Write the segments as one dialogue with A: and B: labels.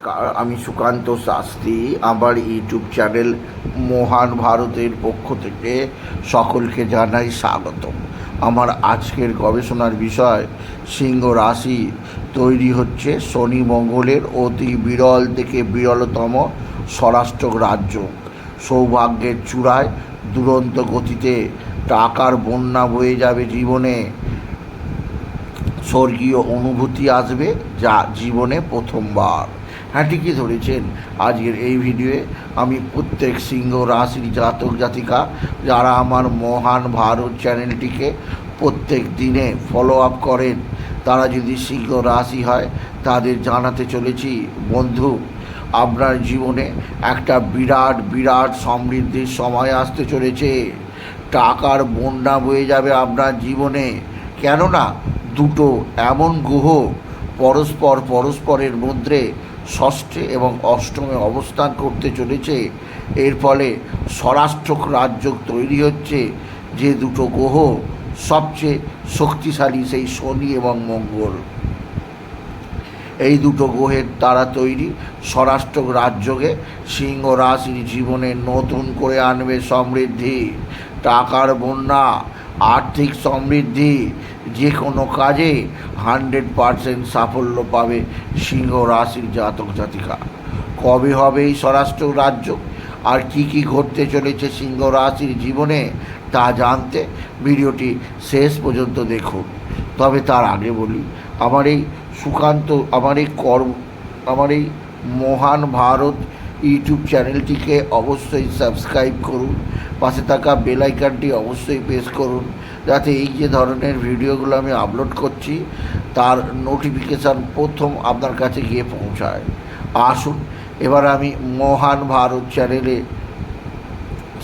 A: নমস্কার, আমি সুকান্ত শাস্ত্রী। আমার ইউটিউব চ্যানেল মহান ভারতের পক্ষ থেকে সকলকে জানাই স্বাগতম। আমার আজকের গবেষণার বিষয় সিংহ রাশি তৈরি হচ্ছে শনি মঙ্গলের অতি বিরল থেকে বিরলতম স্বরাষ্ট্র রাজ্য। সৌভাগ্যের চূড়ায় দুরন্ত গতিতে টাকার বন্যা বয়ে যাবে জীবনে। স্বর্গীয় অনুভূতি আসবে, যা জীবনে প্রথমবার। হ্যাঁ, ঠিকই ধরেছেন। আজকের এই ভিডিওয়ে আমি প্রত্যেক সিংহ রাশির জাতক জাতিকা যারা আমার মহান ভারত চ্যানেলটিকে প্রত্যেক দিনে ফলো আপ করেন, তারা যদি সিংহ রাশি হয়, তাদের জানাতে চলেছি, বন্ধু, আপনার জীবনে একটা বিরাট বিরাট সমৃদ্ধির সময় আসতে চলেছে। টাকার বন্যা বয়ে যাবে আপনার জীবনে। কেননা দুটো এমন গ্রহ পরস্পরের মধ্যে ষষ্ঠে এবং অষ্টমে অবস্থান করতে চলেছে। এর ফলে স্বরাষ্ট্র রাজ্য তৈরি হচ্ছে। যে দুটো গ্রহ সবচেয়ে শক্তিশালী, সেই শনি এবং মঙ্গল, এই দুটো গ্রহের দ্বারা তৈরি স্বরাষ্ট্র রাজ্যকে সিংহ রাশির জীবনে নতুন করে আনবে সমৃদ্ধি, টাকার বন্যা, আর্থিক সমৃদ্ধি। যে কোনো কাজে 100% সাফল্য পাবে সিংহ রাশির জাতক জাতিকা। কবে হবে এই স্বরাষ্ট্র রাজ্য আর কি কি ঘটতে চলেছে সিংহ রাশির জীবনে, তা জানতে ভিডিওটি শেষ পর্যন্ত দেখুন। তবে তার আগে বলি, আমার এই মহান ভারত ইউটিউব চ্যানেলটিকে অবশ্যই সাবস্ক্রাইব করুন। পাশে থাকা বেল আইকনটি অবশ্যই প্রেস করুন, যাতে এই যে ধরনের ভিডিওগুলো আমি আপলোড করছি তার নোটিফিকেশান প্রথম আপনার কাছে গিয়ে পৌঁছায়। আসুন এবার আমি মহান ভারত চ্যানেলে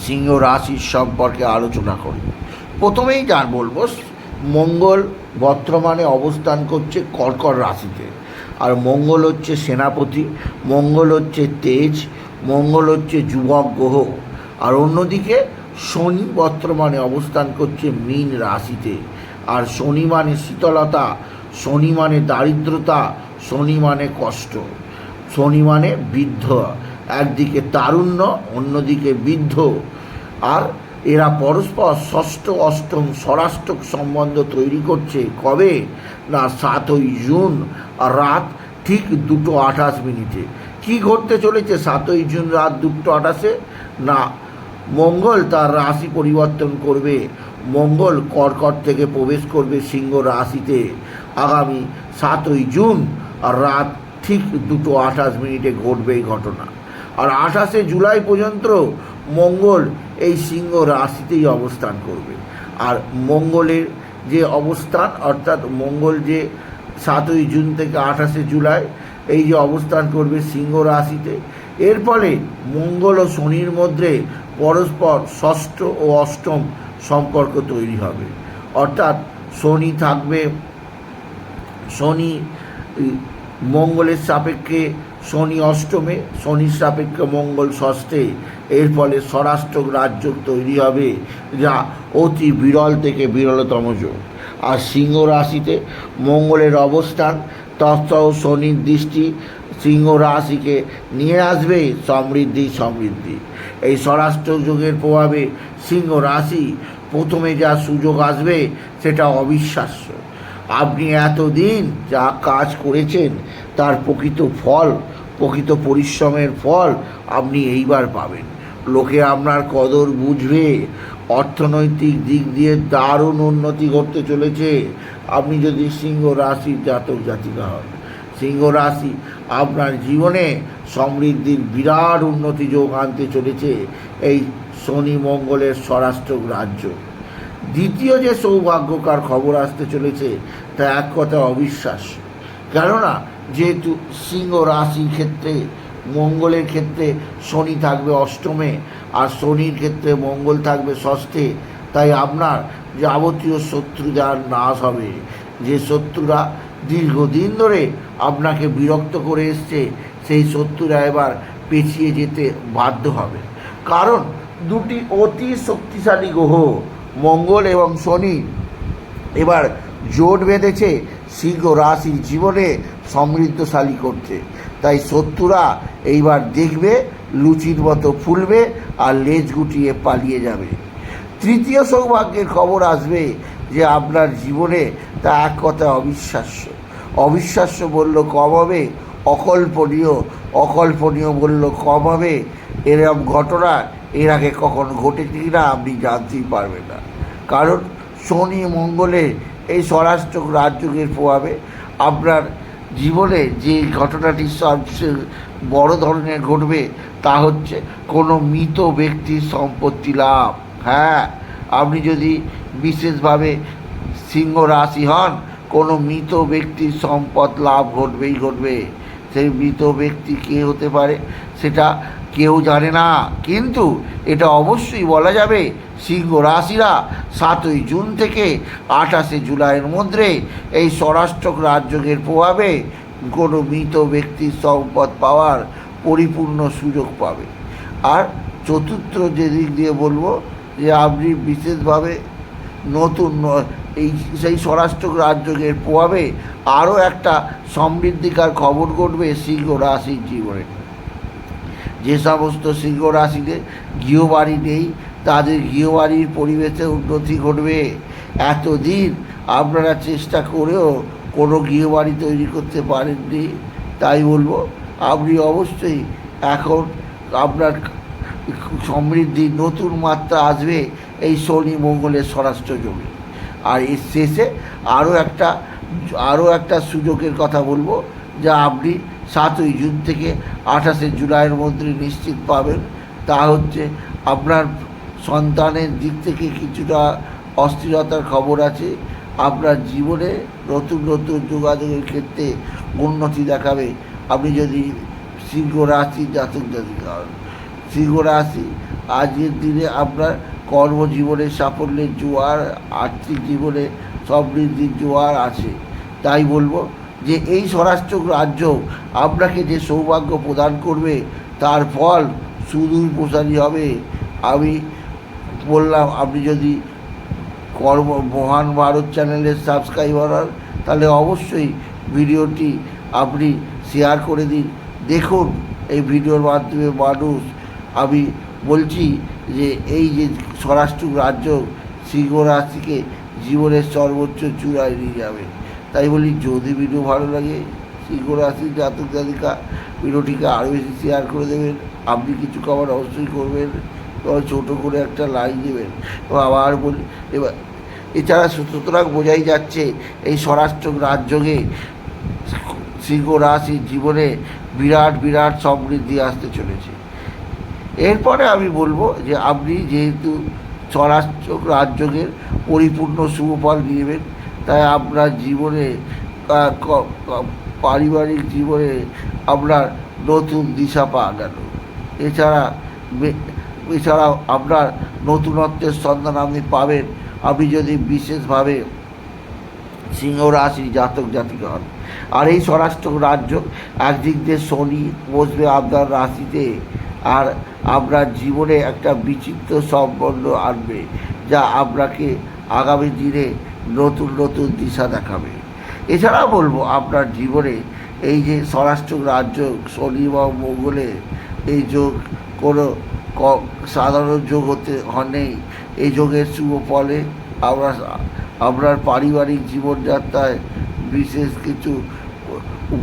A: সিংহ রাশির সম্পর্কে আলোচনা করি। প্রথমেই বলবো, মঙ্গল বর্তমানে অবস্থান করছে কর্কট রাশিতে। আর মঙ্গল হচ্ছে সেনাপতি, মঙ্গল হচ্ছে তেজ, মঙ্গল হচ্ছে যুবক গ্রহ। আর অন্যদিকে শনি বর্তমানে অবস্থান করছে মীন রাশিতে। আর শনি মানে শীতলতা, শনি মানে দারিদ্রতা, শনি মানে কষ্ট, শনি মানে বৃদ্ধ। একদিকে তারুণ্য, অন্যদিকে বৃদ্ধ। আর এরা পরস্পর ষষ্ঠ অষ্টম স্বরাষ্ট্র সম্বন্ধ তৈরি করছে। কবে না 7ই জুন রাত ঠিক 2:28। কি ঘটতে চলেছে 7ই জুন রাত 2:28? না, মঙ্গল তার রাশি পরিবর্তন করবে। মঙ্গল কর্কট থেকে প্রবেশ করবে সিংহ রাশিতে আগামী 7ই জুন রাত ঠিক 2:28 ঘটবে এই ঘটনা। আর 28শে জুলাই পর্যন্ত মঙ্গল এই সিংহ রাশিতেই অবস্থান করবে। আর মঙ্গলের যে অবস্থান, অর্থাৎ মঙ্গল যে 7ই জুন থেকে 28শে জুলাই এই যে অবস্থান করবে সিংহ রাশিতে, এর ফলে মঙ্গল ও শনির মধ্যে পরস্পর ষষ্ঠ ও অষ্টম সম্পর্ক তৈরি হবে। অর্থাৎ শনি মঙ্গলের সাপেক্ষে শনি অষ্টমে, শনির সাপেক্ষে মঙ্গল ষষ্ঠে। এর ফলে স্বরাষ্ট্র রাজ্য তৈরি হবে, যা অতি বিরল থেকে বিরলতম যোগ। আর সিংহ রাশিতে মঙ্গলের অবস্থান তৎসহ শনির দৃষ্টি সিংহ রাশিকে নিয়ে আসবে সমৃদ্ধি। এই স্বরাষ্ট্র যোগের প্রভাবে সিংহ রাশি প্রথমে যা সুযোগ আসবে সেটা অবিশ্বাস্য। আপনি এতদিন যা কাজ করেছেন তার প্রকৃত পরিশ্রমের ফল আপনি এইবার পাবেন। লোকে আপনার কদর বুঝবে। অর্থনৈতিক দিক দিয়ে দারুণ উন্নতি ঘটতে চলেছে আপনি যদি সিংহ রাশির জাতক জাতিকা হন। সিংহ রাশি আপনার জীবনে সমৃদ্ধির বিরাট উন্নতি যোগ আনতে চলেছে এই শনি মঙ্গলের স্বরাষ্ট্র রাজ্য। দ্বিতীয় যে সৌভাগ্যকার খবর আসতে চলেছে তা এক কথা অবিশ্বাস্য। কেননা যেহেতু সিংহ রাশির ক্ষেত্রে মঙ্গলের ক্ষেত্রে শনি থাকবে অষ্টমে আর শনির ক্ষেত্রে মঙ্গল থাকবে ষষ্ঠে, তাই আপনার যাবতীয় শত্রু যার নাশ হবে। যে শত্রুরা দীর্ঘদিন ধরে আপনাকে বিরক্ত করে এসছে, সেই শত্রুরা এবার পেছিয়ে যেতে বাধ্য হবে। কারণ দুটি অতি শক্তিশালী গ্রহ মঙ্গল এবং শনি এবার জোট বেঁধেছে সিংহ রাশির জীবনে সমৃদ্ধশালী করছে। তাই শত্রুরা এইবার দেখবে লুচির মতো ফুলবে আর লেজ গুটিয়ে পালিয়ে যাবে। তৃতীয় সৌভাগ্যের খবর আসবে যে আপনার জীবনে, তা এক কথা অবিশ্বাস্য। অবিশ্বাস্য বলল কম হবে, অকল্পনীয় বলল কম হবে। এরকম ঘটনা এর আগে কখন ঘটেছে কিনা আপনি জানতেই পারবেন না। কারণ শনি মঙ্গলের এই স্বরাষ্ট্র রাজযোগের প্রভাবে আপনার জীবনে যে ঘটনাটি সবচেয়ে বড় ধরনের ঘটবে তা হচ্ছে কোনো মৃত ব্যক্তির সম্পত্তি লাভ। হ্যাঁ, আপনি যদি বিশেষভাবে সিংহ রাশি হন, কোনো মৃত ব্যক্তির সম্পদ লাভ ঘটবে। সেই মৃত ব্যক্তি কে হতে পারে সেটা কেউ জানে না, কিন্তু এটা অবশ্যই বলা যাবে সিংহ রাশিরা 7ই জুন থেকে 28শে জুলাইয়ের মধ্যে এই স্বরাষ্ট্র রাজযোগের প্রভাবে কোনো মৃত ব্যক্তির সম্পদ পাওয়ার পরিপূর্ণ সুযোগ পাবে। আর চতুর্থ যে দিক দিয়ে বলবো যে আপনি বিশেষভাবে নতুন সেই স্বরাষ্ট্র রাজযোগের প্রভাবে আরও একটা সমৃদ্ধিকার খবর ঘটবে সিংহ রাশির জীবনে। যে সমস্ত সিংহ রাশিতে গৃহবাড়ি নেই তাদের গৃহবাড়ির পরিবেশে উন্নতি ঘটবে। এতদিন আপনারা চেষ্টা করেও কোনো গৃহবাড়ি তৈরি করতে পারেননি, তাই বলবো আপনি অবশ্যই এখন আপনার সমৃদ্ধির নতুন মাত্রা আসবে এই শনি মঙ্গলের স্বরাষ্ট্র যোগে। আর এর শেষে আরও একটা সুযোগের কথা বলবো, যা আপনি 7ই জুন থেকে 28শে জুলাইয়ের মধ্যে নিশ্চিত পাবেন। তা হচ্ছে আপনার সন্তানের দিক থেকে কিছুটা অস্থিরতার খবর আছে। আপনার জীবনে নতুন যোগাযোগের ক্ষেত্রে উন্নতি দেখাবে। আপনি যদি সিংহ রাশি জাতক জাতিকা হন, সিংহ রাশি আজকের দিনে আপনার কর্মজীবনে সাফল্যের জোয়ার, আর্থিক জীবনে সমৃদ্ধির জোয়ার আছে। তাই বলবো যে এই স্বরাষ্ট্র রাজ্য আপনাকে যে সৌভাগ্য প্রদান করবে তার ফল সুদূর প্রসারী হবে। আমি বললাম, আপনি যদি মহান ভারত চ্যানেলের সাবস্ক্রাইবার হন তাহলে অবশ্যই ভিডিওটি আপনি শেয়ার করে দিন। দেখুন এই ভিডিওর মাধ্যমে মানুষ, আমি বলছি যে এই যে স্বরাষ্ট্র রাজ্য সিংহ রাশিকে জীবনের সর্বোচ্চ চূড়ায় নিয়ে যাবে। তাই বলি, যদি ভিডিও ভালো লাগে সিংহ রাশির জাতক জাতিকা ভিডিওটিকে আরও বেশি শেয়ার করে দেবেন। আপনি কিছু কমেন্ট অবশ্যই করবেন এবং ছোটো করে একটা লাইক দেবেন। এবং আবার বলি, এবার এছাড়া সুতরাং বোঝাই যাচ্ছে এই স্বরাষ্ট্র রাজযোগে সিংহ রাশির জীবনে বিরাট সমৃদ্ধি আসতে চলেছে। এরপরে আমি বলবো যে আপনি যেহেতু স্বরাষ্ট্র রাজযোগের পরিপূর্ণ শুভফল নেবেন, তাই আপনার জীবনে পারিবারিক জীবনে আপনার নতুন দিশা পাওয়া গেল। এছাড়া আপনার নতুনত্বের সন্ধান আপনি পাবেন আপনি যদি বিশেষভাবে সিংহ রাশি জাতক জাতিকা হন। আর এই স্বরাষ্ট্র রাজ্য একদিক দিয়ে শনি বসবে আপনার রাশিতে, আর আপনার জীবনে একটা বিচিত্র সম্বন্ধ আনবে, যা আপনাকে আগামী দিনে নতুন দিশা দেখাবে। এছাড়া বলবো আপনার জীবনে এই যে স্বরাষ্ট্র রাজ্য শনি বা মঙ্গলের এই যোগ কোনো সাধারণ যোগ হতে নেই। এই যোগের শুভ ফলে আপনার পারিবারিক জীবনযাত্রায় বিশেষ কিছু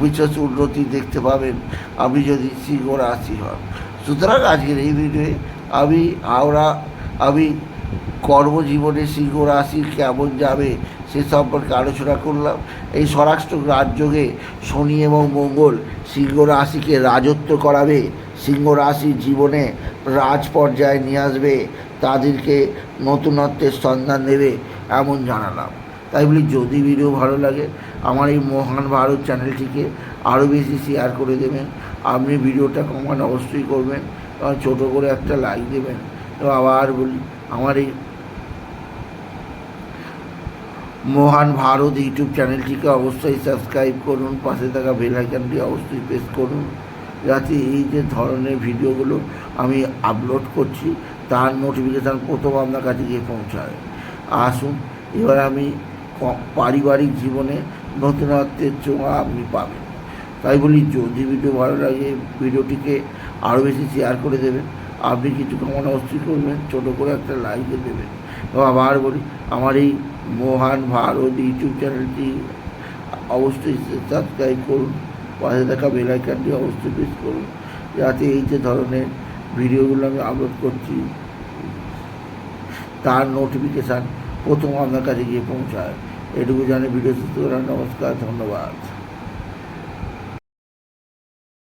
A: বিশেষ উন্নতি দেখতে পাবেন আপনি যদি সিংহ রাশি হন। সুতরাং আজকের এই ভিডিওয়ে আমি কর্মজীবনে সিংহ রাশি কেমন যাবে সে সম্পর্কে আলোচনা করলাম। এই স্বরাষ্ট্র রাজযোগে শনি এবং মঙ্গল সিংহ রাশিকে রাজত্ব করাবে, সিংহ রাশির জীবনে রাজ পর্যায়ে নিয়ে আসবে, তাদেরকে নতুনত্বের সন্ধান দেবে, এমন জানালাম। তাই বলি, যদি ভিডিও ভালো লাগে আমার এই মহান ভারত চ্যানেলটিকে আরও বেশি শেয়ার করে দেবেন। আপনি ভিডিওটা কমেন্ট অবশ্যই করবেন এবং ছোটো করে একটা লাইক দেবেন। এবং আবার বলি, আমার এই মহান ভারত ইউটিউব চ্যানেলটিকে অবশ্যই সাবস্ক্রাইব করুন, পাশে থাকা বেল আইকনটি অবশ্যই প্রেস করুন, যাতে এই যে ধরনের ভিডিওগুলো আমি আপলোড করছি তার নোটিফিকেশান প্রথম আপনার কাছে গিয়ে পৌঁছায়। আসুন এবার আমি পারিবারিক জীবনে নতুনত্বের ছোঁয়া আপনি পাবেন। তাই বলি, যদি ভিডিও ভালো লাগে ভিডিওটিকে আরও বেশি শেয়ার করে দেবেন। আপনি কিছু কামনা অবশ্যই করবেন, ছোটো করে একটা লাইকও দেবেন। এবং আবার বলি, আমার এই মহান ভারত ইউটিউব চ্যানেলটি অবশ্যই সাবস্ক্রাইব করুন, পাশে থাকা বেল আইকনটি অবশ্যই প্রেস করুন, যাতে এই যে ধরনের ভিডিওগুলো আমি আপলোড করছি তার নোটিফিকেশান প্রথম আপনার কাছে গিয়ে পৌঁছায়। এটুকু জানি ভিডিও শেষ করলাম। নমস্কার, ধন্যবাদ।